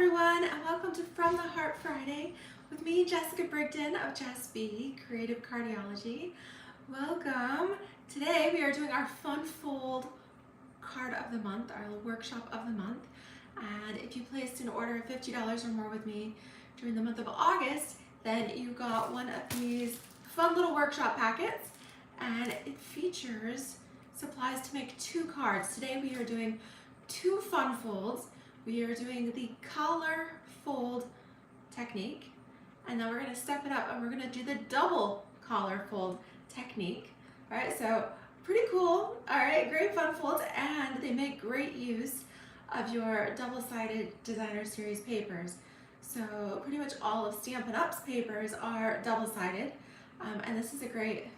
everyone, and welcome to From the Heart Friday with me, Jessica Brigden of JessBCreativeCardiology. Welcome. Today we are doing our Fun Fold card of the month, our workshop of the month. And if you placed an order of $50 or more with me during the month of August, then you got one of these fun little workshop packets, and it features supplies to make 2 cards. Today we are doing 2 fun folds. We are doing the collar fold technique, and then we're going to step it up and we're going to do the double collar fold technique. All right, so pretty cool. All right, great fun folds, and they make great use of your double-sided designer series papers. So pretty much all of Stampin' Up's papers are double-sided, and this is a great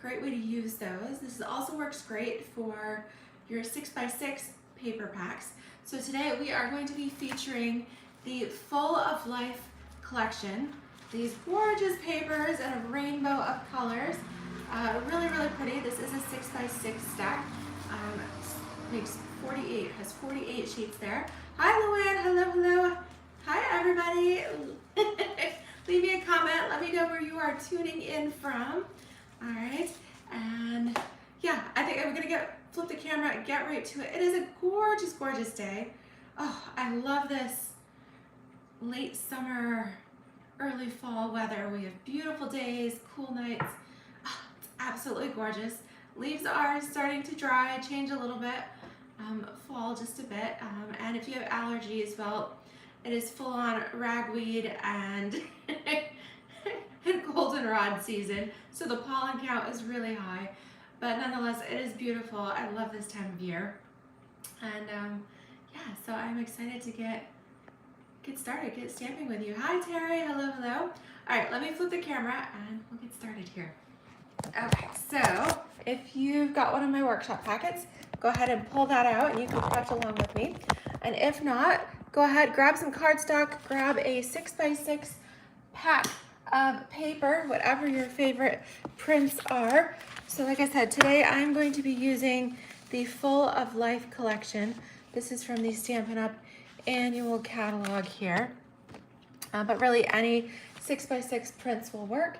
way to use those. This also works great for your 6x6 paper packs. So today we are going to be featuring the Full of Life collection. These gorgeous papers in a rainbow of colors. Really, really pretty. This is a 6x6 stack. Makes 48, has 48 sheets there. Hi Luann, hello, hello. Hi everybody. Leave me a comment, let me know where you are tuning in from. All right, and yeah, I think I'm gonna flip the camera and get right to it. It is a gorgeous, gorgeous day. Oh, I love this late summer, early fall weather. We have beautiful days, cool nights. Oh, it's absolutely gorgeous. Leaves are starting to dry, change a little bit, fall just a bit. And if you have allergies, well, it is full on ragweed and goldenrod season. So the pollen count is really high. But nonetheless, it is beautiful. I love this time of year. And yeah, so I'm excited to get started, get stamping with you. Hi Terry, hello, hello. All right, let me flip the camera and we'll get started here. Okay, so if you've got one of my workshop packets, go ahead and pull that out and you can watch along with me. And if not, go ahead, grab some cardstock, grab a 6x6 pack of paper, whatever your favorite prints are. So like I said, today I'm going to be using the Full of Life collection. This is from the Stampin' Up! Annual catalog here. But really any 6x6 prints will work,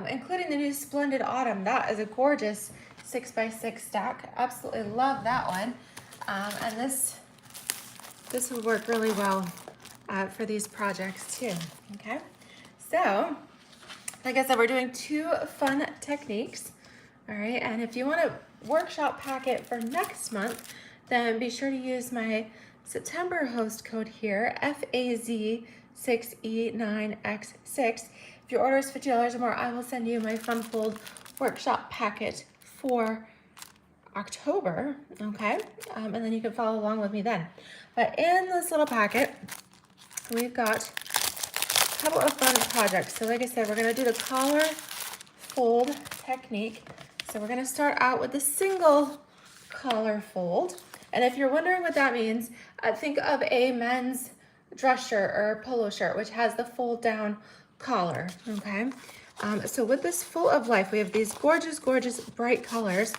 including the new Splendid Autumn. That is a gorgeous 6x6 stack. Absolutely love that one. And this will work really well for these projects too, okay? So, like I said, we're doing 2 fun techniques. All right, and if you want a workshop packet for next month, then be sure to use my September host code here, FAZ6E9X6. If your order is $50 or more, I will send you my Fun Fold workshop packet for October, okay? And then you can follow along with me then. But in this little packet, we've got a couple of fun projects. So like I said, we're gonna do the collar fold technique. So we're gonna start out with the single collar fold. And if you're wondering what that means, think of a men's dress shirt or polo shirt, which has the fold down collar, okay? So with this Full of Life, we have these gorgeous, gorgeous bright colors,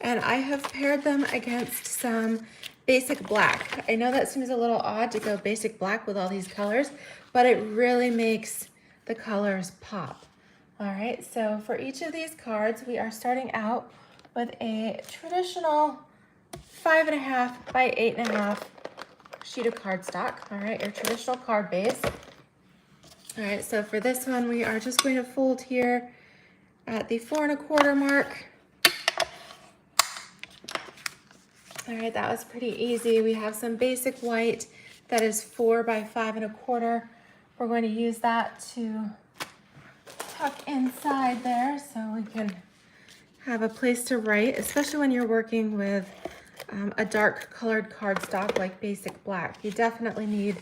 and I have paired them against some basic black. I know that seems a little odd to go basic black with all these colors, but it really makes the colors pop. All right, so for each of these cards, we are starting out with a traditional 5.5 by 8.5 sheet of cardstock. All right, your traditional card base. All right, so for this one, we are just going to fold here at the 4 1/4 mark. All right, that was pretty easy. We have some basic white that is 4 by 5 1/4. We're going to use that to tuck inside there so we can have a place to write, especially when you're working with a dark colored cardstock like basic black. You definitely need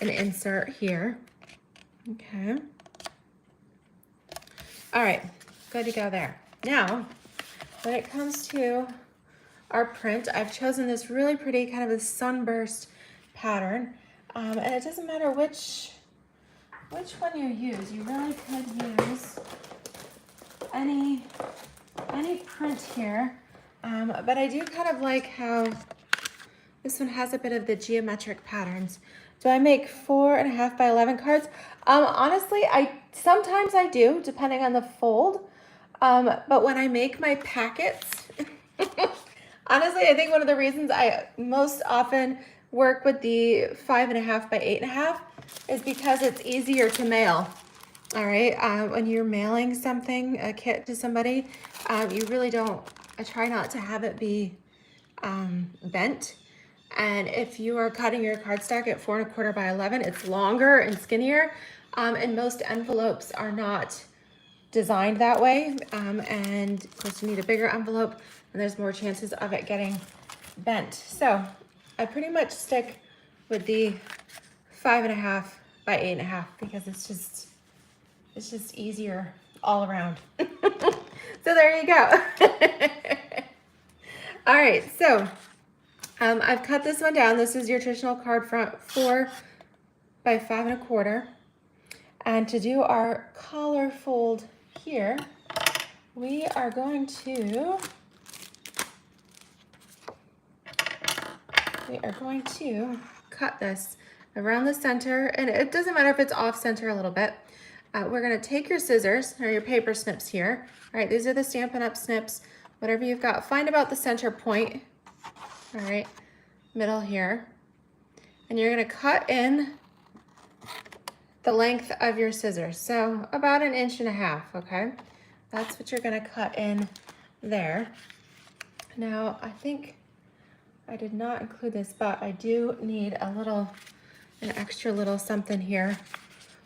an insert here. Okay. All right, good to go there. Now, when it comes to our print, I've chosen this really pretty kind of a sunburst pattern, and it doesn't matter which one you use. You really could use any print here, but I do kind of like how this one has a bit of the geometric patterns Do I make 4.5 by 11 cards? Honestly, sometimes I do, depending on the fold. But when I make my packets, honestly, I think one of the reasons I most often work with the 5.5 by 8.5 is because it's easier to mail. All right, when you're mailing something, a kit to somebody, you really don't, I try not to have it be bent. And if you are cutting your cardstock at 4.25 by 11, it's longer and skinnier. And most envelopes are not designed that way. And of course you need a bigger envelope and there's more chances of it getting bent. So I pretty much stick with the 5.5 by 8.5 because it's just easier all around. So there you go. All right, so I've cut this one down. This is your traditional card front, 4 by 5.25. And to do our collar fold here, we are going to cut this around the center, and it doesn't matter if it's off center a little bit. We're gonna take your scissors or your paper snips here. All right, these are the Stampin' Up! Snips. Whatever you've got, find about the center point. All right, middle here. And you're gonna cut in the length of your scissors. So about 1.5 inches, okay? That's what you're gonna cut in there. Now, I think I did not include this, but I do need an extra little something here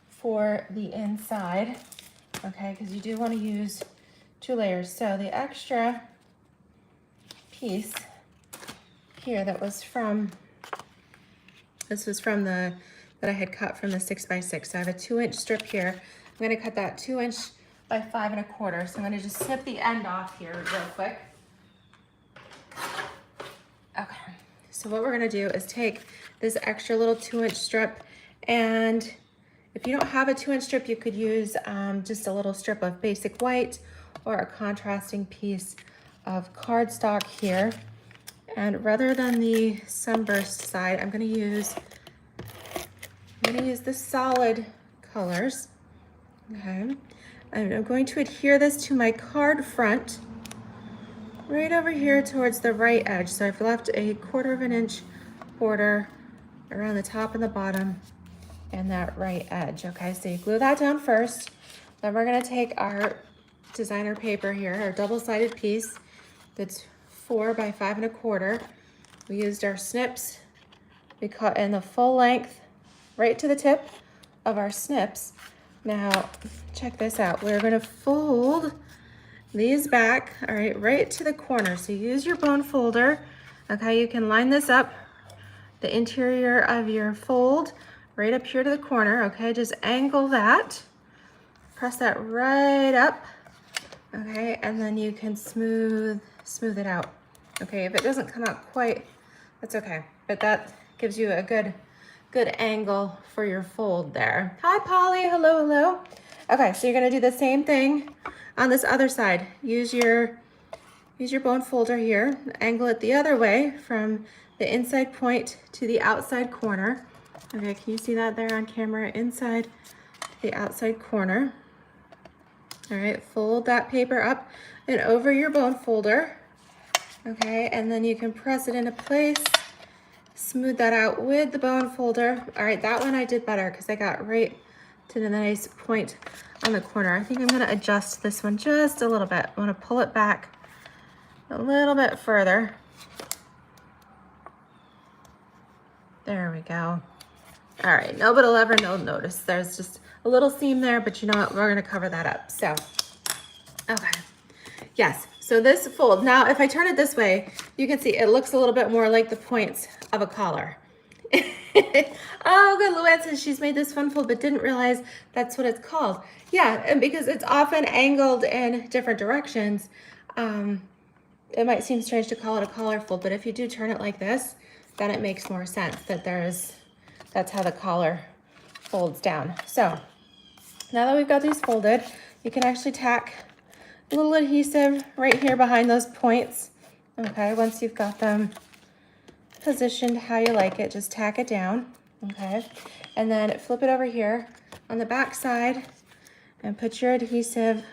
for the inside, okay? Because you do wanna use 2 layers. So the extra piece here that was from, this was from that I had cut from the 6x6. So I have a 2-inch strip here. I'm gonna cut that 2 inch by 5.25. So I'm gonna just snip the end off here real quick. Okay, so what we're gonna do is take this extra little 2-inch strip, and if you don't have a 2-inch strip, you could use just a little strip of basic white or a contrasting piece of cardstock here. And rather than the sunburst side, I'm gonna use the solid colors, okay? And I'm going to adhere this to my card front right over here towards the right edge. So I've left a 1/4 inch border around the top and the bottom and that right edge, okay? So you glue that down first. Then we're gonna take our designer paper here, our double-sided piece that's 4 by 5.25. We used our snips. We cut in the full length right to the tip of our snips. Now, check this out. We're gonna fold these back, all right, right to the corner. So use your bone folder, okay? You can line this up, the interior of your fold, right up here to the corner, okay? Just angle that, press that right up, okay? And then you can smooth it out, okay? If it doesn't come out quite, that's okay. But that gives you a good angle for your fold there. Hi, Polly, hello. Okay, so you're gonna do the same thing on this other side. Use your bone folder here, angle it the other way from the inside point to the outside corner. Okay, can you see that there on camera? Inside the outside corner. All right, fold that paper up and over your bone folder. Okay, and then you can press it into place, smooth that out with the bone folder. All right, that one I did better because I got right to the nice point on the corner. I think I'm gonna adjust this one just a little bit. I wanna pull it back a little bit further. There we go. All right, nobody'll ever notice. There's just a little seam there, but you know what? We're gonna cover that up. So, okay. Yes, so this fold, now if I turn it this way, you can see it looks a little bit more like the points of a collar. Oh, good, Luann says she's made this fun fold, but didn't realize that's what it's called. Yeah, and because it's often angled in different directions, it might seem strange to call it a collar fold, but if you do turn it like this, then it makes more sense that that's how the collar folds down. So now that we've got these folded, you can actually tack a little adhesive right here behind those points. Okay, once you've got them positioned how you like it, just tack it down. okay? And then flip it over here on the back side and put your adhesive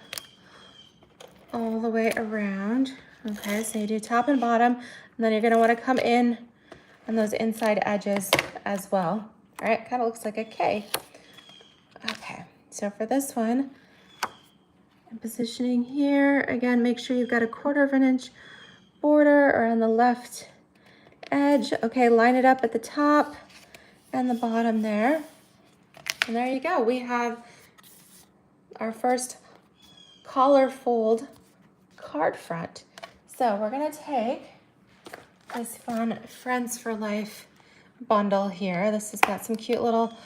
all the way around, okay? So you do top and bottom, and then you're gonna wanna come in on those inside edges as well. All right, kind of looks like a K. Okay, so for this one, I'm positioning here. Again, make sure you've got a 1/4 of an inch border around the left edge. Okay, line it up at the top and the bottom there. And there you go. We have our first collar fold card front. So we're gonna take this fun Friends for Life bundle here. This has got some cute little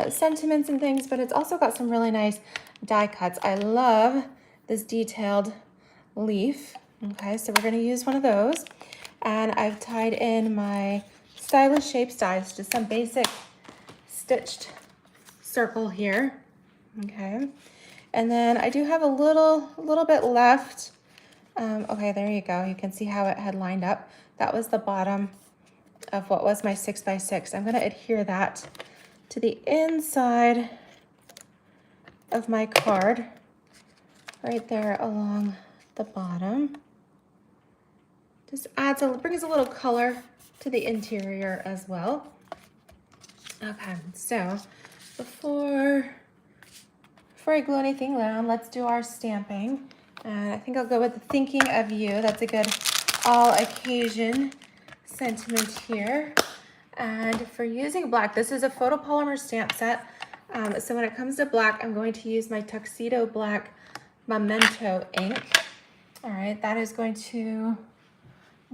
sentiments and things, but it's also got some really nice die cuts. I love this detailed leaf. Okay, so we're gonna use one of those. And I've tied in my Stylish Shapes dies, just some basic stitched circle here. Okay, and then I do have a little bit left. Okay, there you go. You can see how it had lined up. That was the bottom of what was my 6x6. I'm gonna adhere that to the inside of my card, right there along the bottom. Just brings a little color to the interior as well. Okay, so before I glue anything down, let's do our stamping. And I think I'll go with the Thinking of You. That's a good all occasion sentiment here. And for using black, this is a photopolymer stamp set. So when it comes to black, I'm going to use my Tuxedo Black Memento ink. All right, that is going to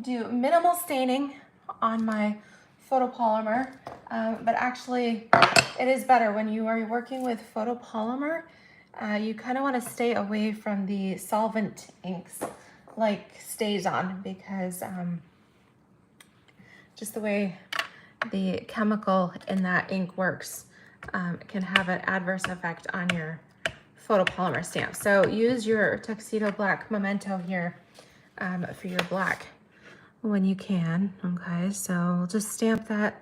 do minimal staining on my photopolymer, but actually it is better when you are working with photopolymer. You kind of want to stay away from the solvent inks like StazOn, because just the way the chemical in that ink works can have an adverse effect on your photopolymer stamp. So use your Tuxedo Black Memento here for your black when you can. Okay, so we'll just stamp that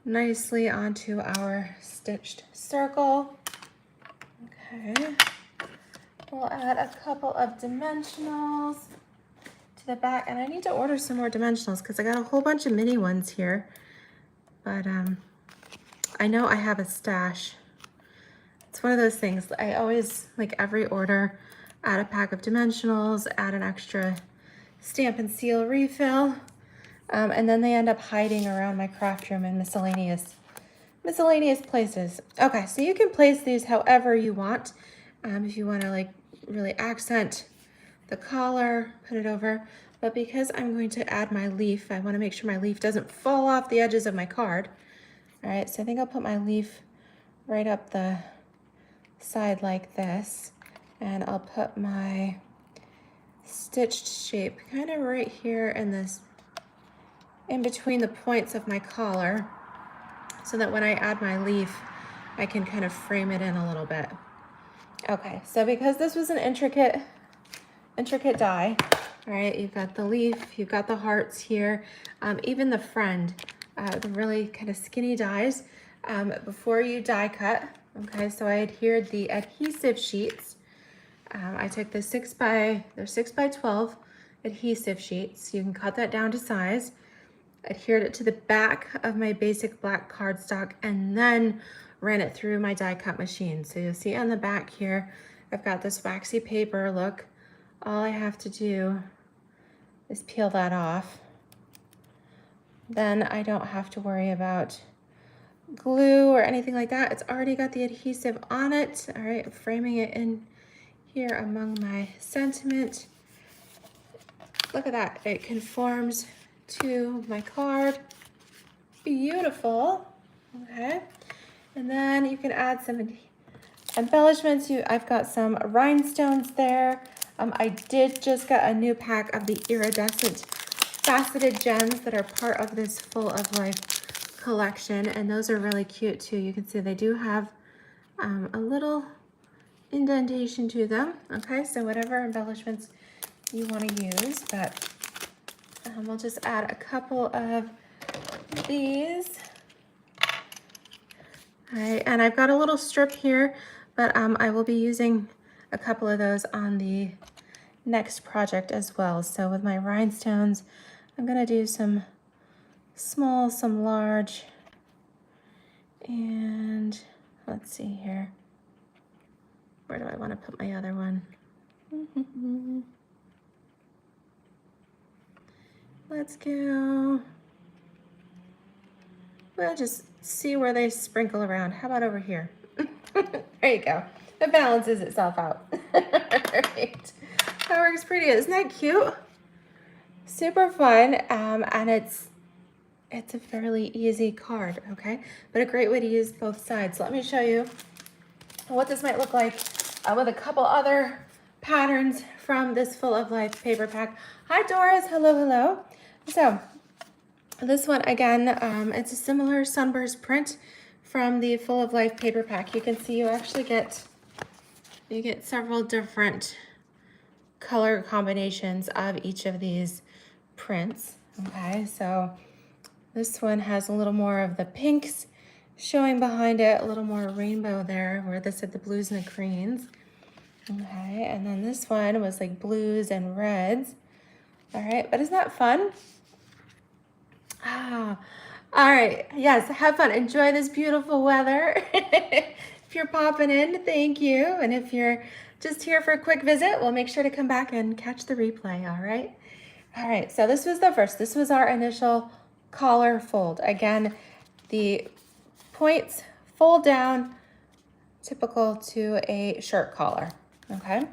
nicely onto our stitched circle. Okay, we'll add a couple of dimensionals to the back, and I need to order some more dimensionals because I got a whole bunch of mini ones here, but I know I have a stash. It's one of those things, I always, like every order, add a pack of dimensionals, add an extra stamp and seal refill, and then they end up hiding around my craft room in miscellaneous places. Okay, so you can place these however you want. If you want to like really accent the collar, put it over, but because I'm going to add my leaf, I want to make sure my leaf doesn't fall off the edges of my card. All right, so I think I'll put my leaf right up the side like this, and I'll put my stitched shape kind of right here in this, in between the points of my collar, so that when I add my leaf, I can kind of frame it in a little bit. Okay, so because this was an intricate die, all right, you've got the leaf, you've got the hearts here, even the friend, the really kind of skinny dies, before you die cut, okay, so I adhered the adhesive sheets. I took the 6x12 adhesive sheets. You can cut that down to size. Adhered it to the back of my basic black cardstock, and then ran it through my die cut machine. So you'll see on the back here, I've got this waxy paper look. All I have to do is peel that off. Then I don't have to worry about glue or anything like that. It's already got the adhesive on it. All right, framing it in here among my sentiment. Look at that, it conforms to my card. Beautiful. Okay, and then you can add some embellishments. I've got some rhinestones there. I did just get a new pack of the iridescent faceted gems that are part of this Full of Life collection, and those are really cute too. You can see they do have a little indentation to them. Okay, so whatever embellishments you want to use, but we'll just add a couple of these All right, and I've got a little strip here, but I will be using a couple of those on the next project as well. So with my rhinestones, I'm gonna do some small, some large, and let's see here. Where do I want to put my other one? Let's go. We'll just see where they sprinkle around. How about over here? There you go. It balances itself out. Right. That works pretty good. Isn't that cute? Super fun, and it's a fairly easy card, okay? But a great way to use both sides. So let me show you what this might look like with a couple other patterns from this Full of Life paper pack. Hi Doris, hello, hello. So this one again, it's a similar sunburst print from the Full of Life paper pack. You can see you actually get several different color combinations of each of these prints. Okay, so this one has a little more of the pinks showing behind it, a little more rainbow there, where this had the blues and the greens. Okay, and then this one was like blues and reds. All right, but isn't that fun? Ah, all right, yes, have fun. Enjoy this beautiful weather. If you're popping in, thank you. And if you're just here for a quick visit, we'll make sure to come back and catch the replay, all right? All right, so this was the first. This was our initial collar fold. Again, the points fold down, typical to a shirt collar, okay?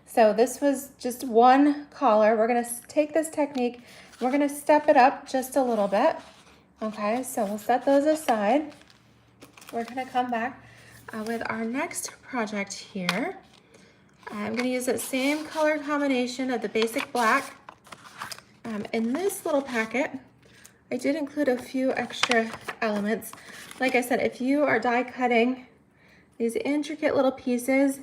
So this was just one collar. We're gonna take this technique, we're gonna step it up just a little bit, okay? So we'll set those aside. We're gonna come back with our next project here. I'm gonna use that same color combination of the basic black. In this little packet, I did include a few extra elements. Like I said, if you are die cutting these intricate little pieces,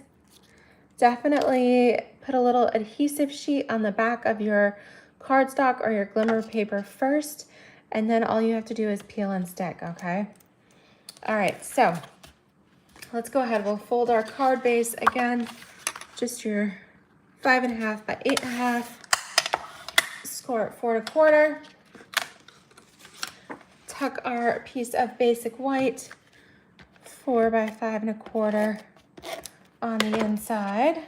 definitely put a little adhesive sheet on the back of your cardstock or your glimmer paper first, and then all you have to do is peel and stick, okay? All right, so let's go ahead. We'll fold our card base again, just your 5.5 by 8.5, score at 4 1/4. Tuck our piece of basic white, 4 by 5 1/4 on the inside.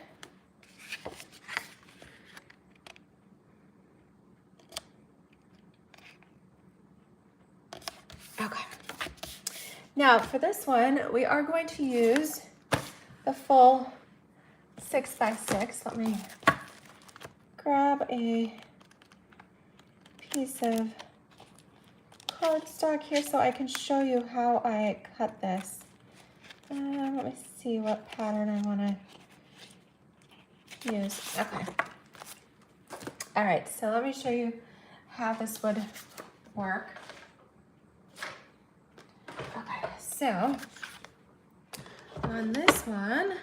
Okay. Now for this one, we are going to use the full 6 by 6. Let me grab a piece of cardstock here so I can show you how I cut this. Let me see what pattern I want to use. Okay. All right, so let me show you how this would work. Okay, so on this one,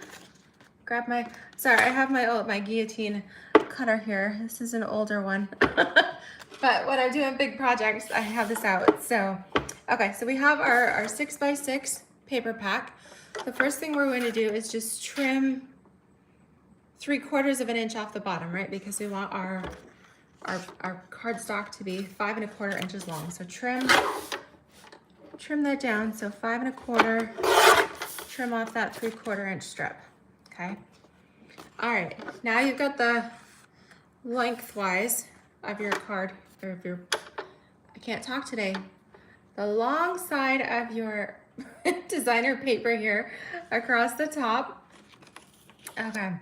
grab my, sorry, I have my guillotine cutter here. This is an older one. But when I'm doing big projects, I have this out. So, okay, so we have our 6 by 6 paper pack. The first thing we're going to do is just trim 3/4 of an inch off the bottom, right? Because we want our cardstock to be 5 1/4 inches long. So trim that down. So 5 1/4, trim off that 3/4 inch strip, okay? All right, now you've got the lengthwise of your card, or of your, I can't talk today, the long side of your designer paper here across the top. Okay,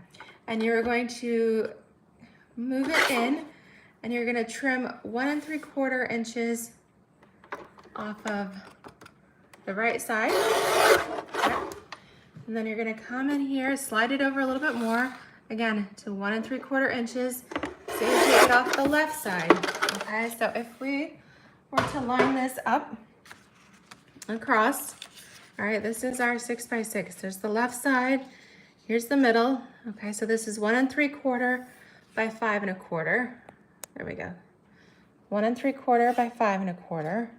and you're going to move it in, and you're gonna trim 1 3/4 inches off of the right side. Okay. And then you're gonna come in here, slide it over a little bit more, again, to 1 3/4 inches. So you take it off the left side, okay? So if we were to line this up across, all right, this is our 6 by 6. There's the left side, here's the middle, okay? So this is 1 3/4 by 5 1/4. There we go. 1 3/4 by 5 1/4.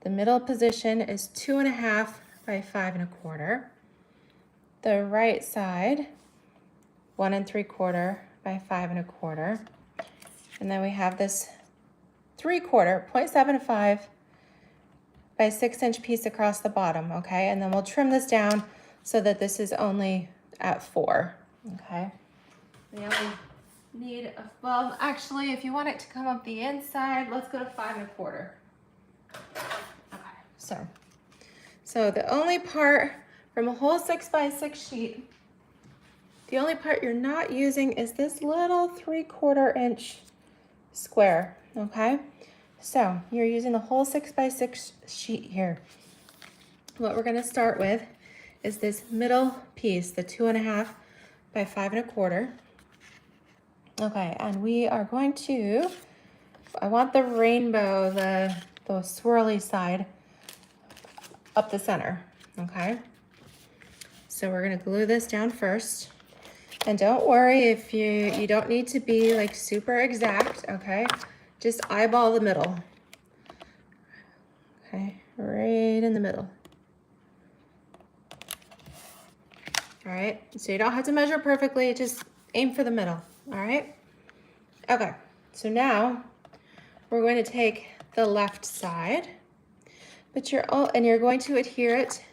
The middle position is 2.5 by 5 1/4. The right side, 1 3/4 by 5 1/4. And then we have this 3/4, 0.75 by 6-inch piece across the bottom, okay? And then we'll trim this down so that this is only at 4, okay? We only need well, actually, if you want it to come up the inside, let's go to 5 1/4. Okay, so the only part from a whole 6 by 6 sheet, the only part you're not using is this little 3/4 inch square, okay? So you're using the whole 6 by 6 sheet here. What we're gonna start with is this middle piece, the 2 1/2 by 5 1/4. Okay, and we are going to, I want the rainbow, the swirly side up the center, okay? So we're gonna glue this down first. And don't worry if you don't need to be like super exact, okay? Just eyeball the middle. Okay, right in the middle. All right, so you don't have to measure perfectly, just aim for the middle, all right? Okay, so now we're going to take the left side, but you're going to adhere it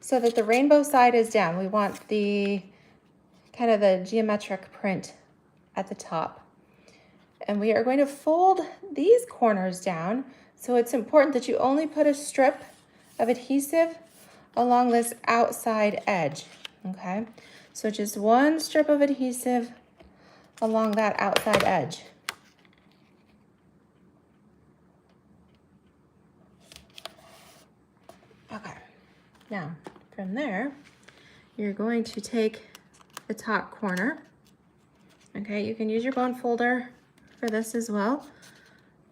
so that the rainbow side is down. We want the kind of the geometric print at the top. And we are going to fold these corners down. So it's important that you only put a strip of adhesive along this outside edge, okay? So just one strip of adhesive along that outside edge. Okay, now from there, you're going to take the top corner. Okay, you can use your bone folder for this as well.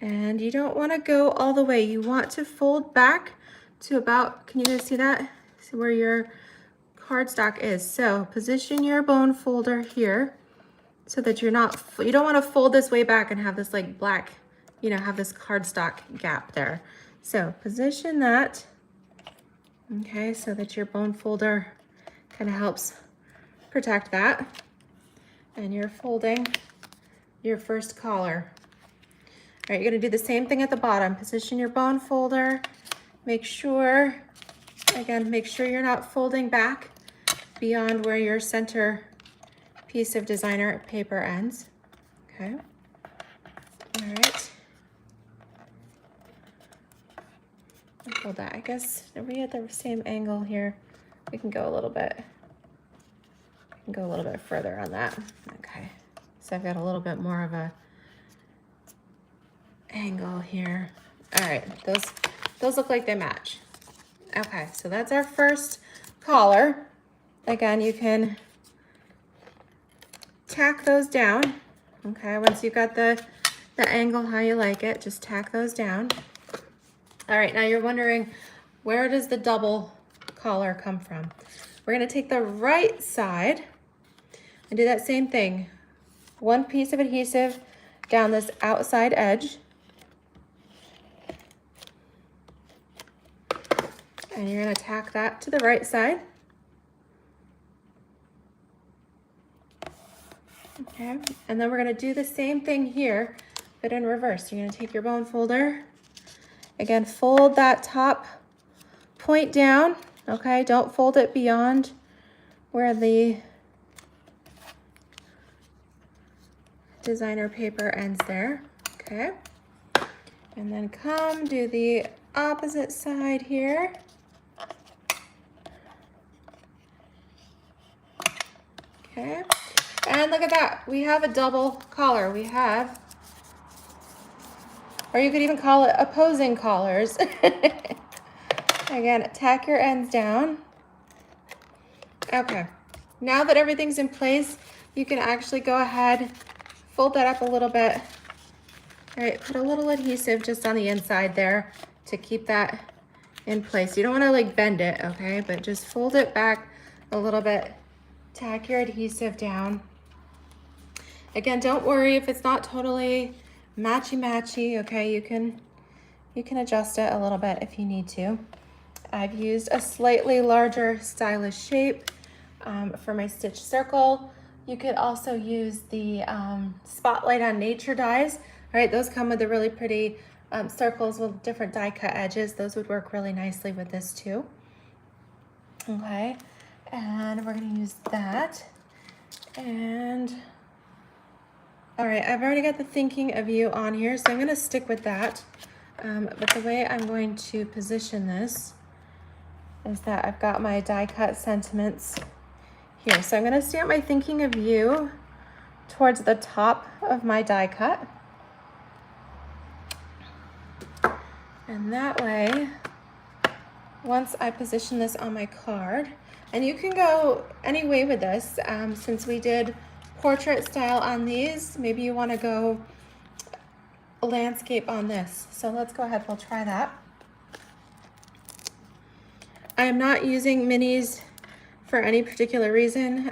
And you don't want to go all the way. You want to fold back to about, can you guys see that? See where your cardstock is. So position your bone folder here so that you don't want to fold this way back and have this like black, have this cardstock gap there. So position that, okay, so that your bone folder kind of helps protect that. And you're folding your first collar. All right, you're gonna do the same thing at the bottom. Position your bone folder. Make sure you're not folding back beyond where your center piece of designer paper ends. Okay, all right. Fold that. I guess, are we at the same angle here? We can go a little bit. Go a little bit further on that. Okay, so I've got a little bit more of a angle here. All right, those look like they match. Okay, so that's our first collar. Again, you can tack those down. Okay, once you've got the angle how you like it, just tack those down. All right, now you're wondering, where does the double collar come from? We're gonna take the right side and do that same thing. One piece of adhesive down this outside edge. And you're gonna tack that to the right side. Okay, and then we're gonna do the same thing here, but in reverse. You're gonna take your bone folder, again, fold that top point down, okay? Don't fold it beyond where the designer paper ends there, okay? And then come do the opposite side here. Okay, and look at that. We have a double collar. We have, or you could even call it opposing collars. Again, tack your ends down. Okay, now that everything's in place, you can actually go ahead, fold that up a little bit. All right, put a little adhesive just on the inside there to keep that in place. You don't want to like bend it, okay? But just fold it back a little bit. Tack your adhesive down. Again, don't worry if it's not totally matchy-matchy, okay? You can adjust it a little bit if you need to. I've used a slightly larger stylish shape for my stitch circle. You could also use the Spotlight on Nature dies. All right, those come with the really pretty circles with different die cut edges. Those would work really nicely with this too. Okay, and we're gonna use that. And all right, I've already got the thinking of you on here, so I'm gonna stick with that. But the way I'm going to position this is that I've got my die cut sentiments here. So I'm gonna stamp my thinking of you towards the top of my die cut. And that way, once I position this on my card, and you can go any way with this, since we did portrait style on these, maybe you wanna go landscape on this. So let's go ahead, we'll try that. I am not using minis for any particular reason.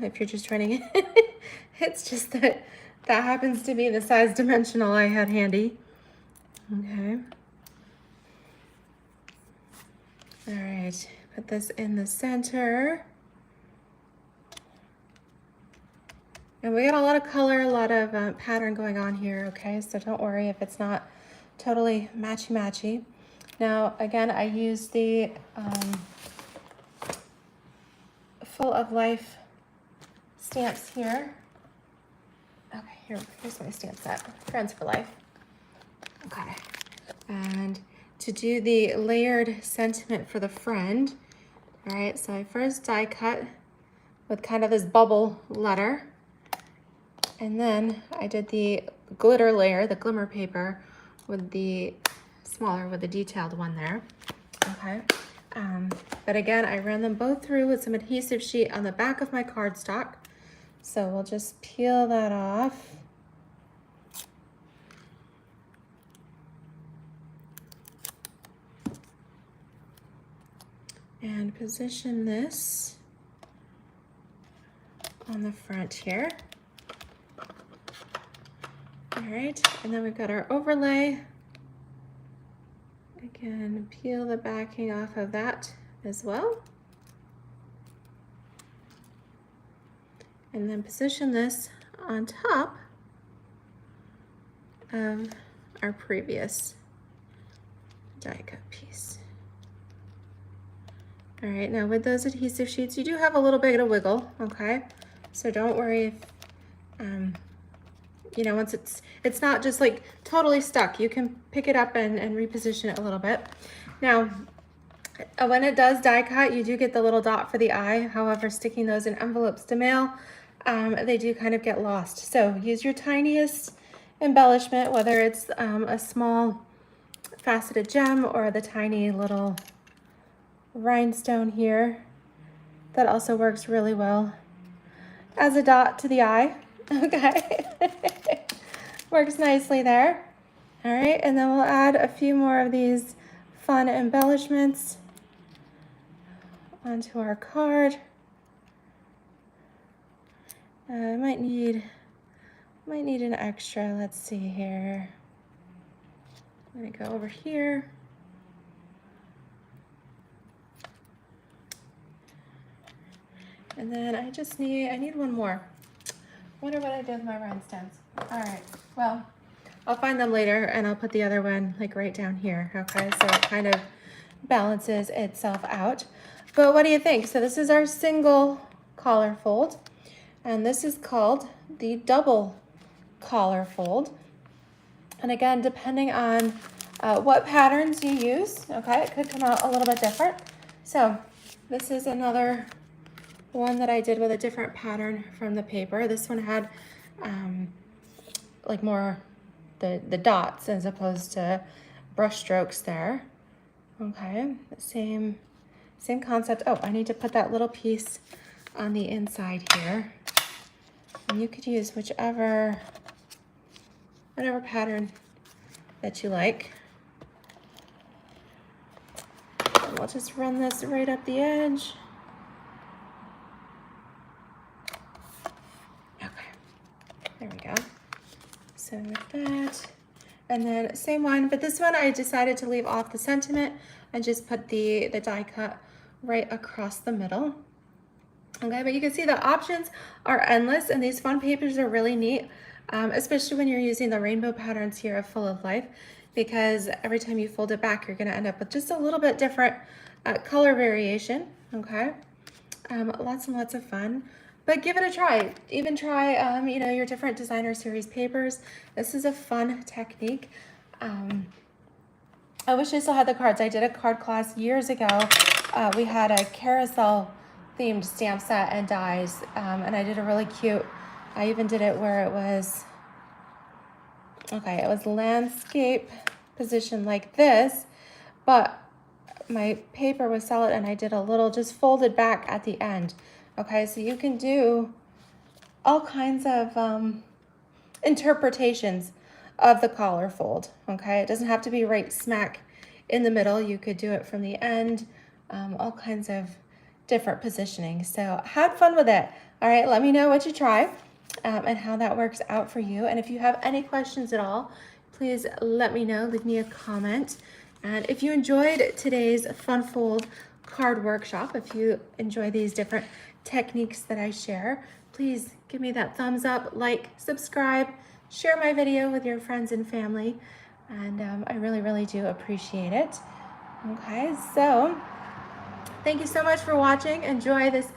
If you're just trying to, it's just that that happens to be the size dimensional I had handy. Okay. All right, put this in the center. And we got a lot of color, a lot of pattern going on here, okay? So don't worry if it's not totally matchy-matchy. Now, again, I use the Full of Life stamps here. Okay, here's my stamp set, Friends for Life. Okay, and to do the layered sentiment for the friend, all right, so I first die cut with kind of this bubble letter. And then I did the glitter layer, the glimmer paper, with the smaller, with the detailed one there, okay? But again, I ran them both through with some adhesive sheet on the back of my cardstock. So we'll just peel that off. And position this on the front here. All right, and then we've got our overlay. Again, peel the backing off of that as well. And then position this on top of our previous die cut piece. All right, now with those adhesive sheets, you do have a little bit of wiggle, okay? So don't worry if, you know, once it's not just like totally stuck. You can pick it up and reposition it a little bit. Now, when it does die cut, you do get the little dot for the eye. However, sticking those in envelopes to mail, they do kind of get lost. So use your tiniest embellishment, whether it's a small faceted gem or the tiny little rhinestone here. That also works really well as a dot to the eye. Okay. Works nicely there. All right, and then we'll add a few more of these fun embellishments onto our card. I might need an extra. Let's see here. I'm gonna go over here. And then I need one more. Wonder what I did with my rhinestones. All right, well, I'll find them later and I'll put the other one like right down here, okay? So it kind of balances itself out. But what do you think? So this is our single collar fold, and this is called the double collar fold. And again, depending on what patterns you use, okay, it could come out a little bit different. So this is another one that I did with a different pattern from the paper. This one had like more the dots as opposed to brush strokes there. Okay, the same concept. Oh, I need to put that little piece on the inside here. And you could use whatever pattern that you like. And we'll just run this right up the edge. There we go. So with that, and then same one, but this one I decided to leave off the sentiment. and just put the die cut right across the middle. Okay, but you can see the options are endless, and these fun papers are really neat, especially when you're using the rainbow patterns here of Full of Life, because every time you fold it back, you're gonna end up with just a little bit different color variation, okay? Lots and lots of fun, but give it a try. Even try, you know, your different designer series papers. This is a fun technique. I wish I still had the cards. I did a card class years ago. We had a carousel themed stamp set and dies, and I did a really cute, I even did it where it was, okay, it was landscape position like this, but my paper was solid and I did a little just folded back at the end. Okay, so you can do all kinds of interpretations of the collar fold. Okay, it doesn't have to be right smack in the middle. You could do it from the end, all kinds of different positioning. So have fun with it. All right, let me know what you try and how that works out for you. And if you have any questions at all, please let me know. Leave me a comment. And if you enjoyed today's Fun Fold card workshop, if you enjoy these different techniques that I share, please give me that thumbs up, like, subscribe, share my video with your friends and family. And I really, really do appreciate it. Okay, so thank you so much for watching. Enjoy this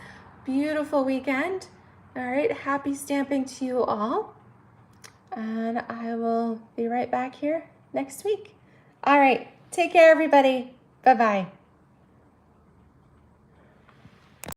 beautiful weekend. All right, happy stamping to you all. And I will be right back here next week. All right, take care, everybody. Bye-bye.